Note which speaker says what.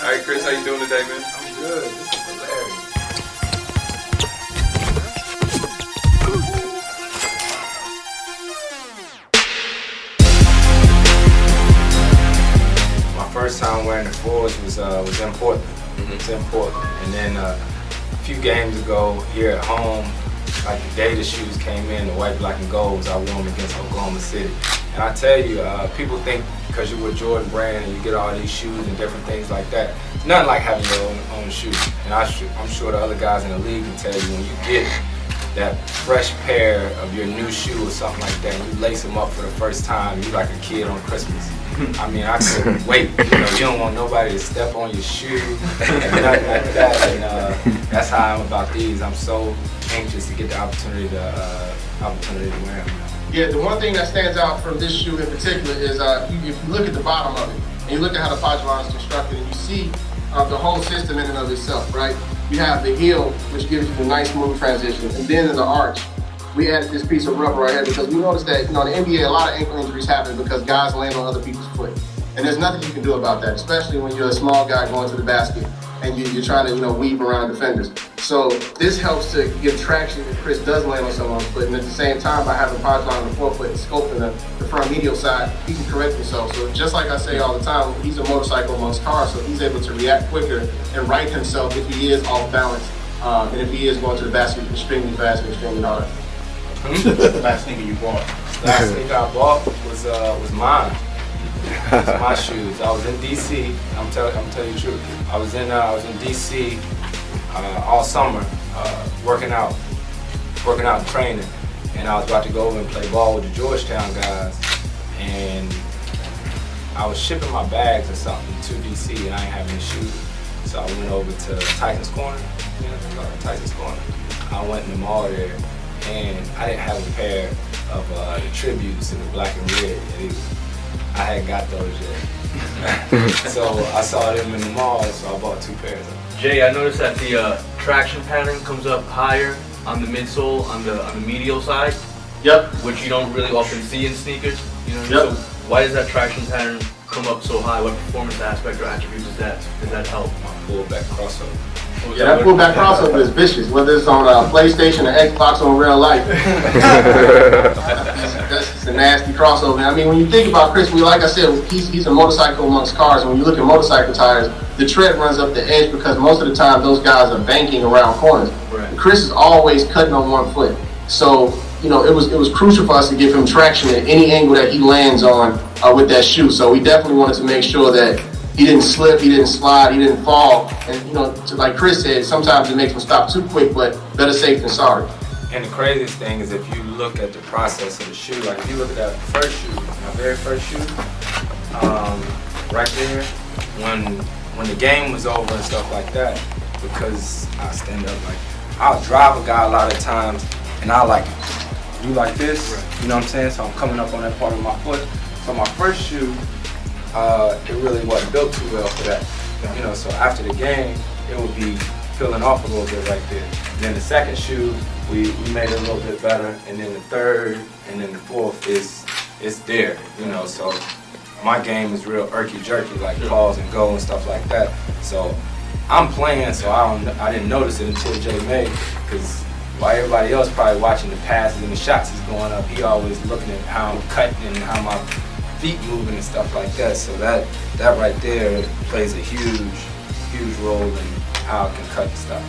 Speaker 1: All right, Chris, how you doing today, man?
Speaker 2: I'm good. This is hilarious. My first time wearing the fours was in Portland. It was in Portland, and then a few games ago here at home, like the day the shoes came in, the white, black, and golds, I wore them against Oklahoma City. And I tell you, people think because you're with Jordan Brand and you get all these shoes and different things like that, it's nothing like having your own shoes. And I'm sure the other guys in the league can tell you when you get that fresh pair of your new shoe or something like that, and you lace them up for the first time, you like a kid on Christmas. I mean, I couldn't wait. You don't want nobody to step on your shoe and nothing like that. And that's how I'm about these. I'm so anxious to get the opportunity to wear them.
Speaker 3: Yeah, the one thing that stands out from this shoe in particular is if you look at the bottom of it, and you look at how the Pajlan is constructed, and you see the whole system in and of itself, right? You have the heel, which gives you the nice smooth transition, and then in the arch, we added this piece of rubber right here because we noticed that, in the NBA, a lot of ankle injuries happen because guys land on other people's foot. And there's nothing you can do about that, especially when you're a small guy going to the basket and you're trying to, weave around defenders. So this helps to give traction if Chris does land on someone's foot, and at the same time, by having Pajlan on the forefoot and scoping the front medial side, he can correct himself. So just like I say all the time, he's a motorcycle amongst cars, so he's able to react quicker and right himself if he is off balance, and if he is going to the basket extremely fast and extremely hard.
Speaker 4: What's the last sneaker you bought?
Speaker 2: Last sneaker I bought was mine. It was my shoes. I was in DC. I'm telling you the truth. I was in DC all summer, working out and training, and I was about to go over and play ball with the Georgetown guys, and I was shipping my bags or something to DC, and I ain't having any shoes, so I went over to Tyson's Corner. Tyson's Corner. I went in the mall there, and I didn't have a pair of the tributes in the black and red. I hadn't got those yet. So I saw them in the mall, so I bought 2 pairs of them.
Speaker 5: Jay, I noticed that the traction pattern comes up higher on the midsole, on the medial side.
Speaker 3: Yep.
Speaker 5: Which you don't really often see in sneakers.
Speaker 3: Yep.
Speaker 5: So why does that traction pattern come up so high? What performance aspect or attributes does that help?
Speaker 2: My pullback crossover.
Speaker 3: Yeah, that pullback crossover is vicious, whether it's on PlayStation or Xbox or in real life. That's just a nasty crossover. I mean, when you think about Chris, like I said, he's a motorcycle amongst cars. And when you look at motorcycle tires, the tread runs up the edge because most of the time those guys are banking around corners.
Speaker 5: Right.
Speaker 3: Chris is always cutting on one foot. So, it was crucial for us to give him traction at any angle that he lands on with that shoe. So we definitely wanted to make sure that he didn't slip, he didn't slide, he didn't fall. And, like Chris said, sometimes it makes him stop too quick, but better safe than sorry.
Speaker 2: And the craziest thing is if you look at the process of the shoe, like if you look at that first shoe, my very first shoe, right there, when the game was over and stuff like that, because I stand up, like, I'll drive a guy a lot of times, and I'll like do like this, you know what I'm saying? So I'm coming up on that part of my foot. So my first shoe, it really wasn't built too well for that. So after the game, it would be peeling off a little bit right there. And then the second shoe, we made it a little bit better. And then the third, and then the fourth is there, So my game is real irky-jerky, like pause and go and stuff like that. So I'm playing, so I didn't notice it until Jay made, because while everybody else probably watching the passes and the shots is going up, he always looking at how I'm cutting and how my feet moving and stuff like that. So that right there plays a huge role in how I can cut and stuff.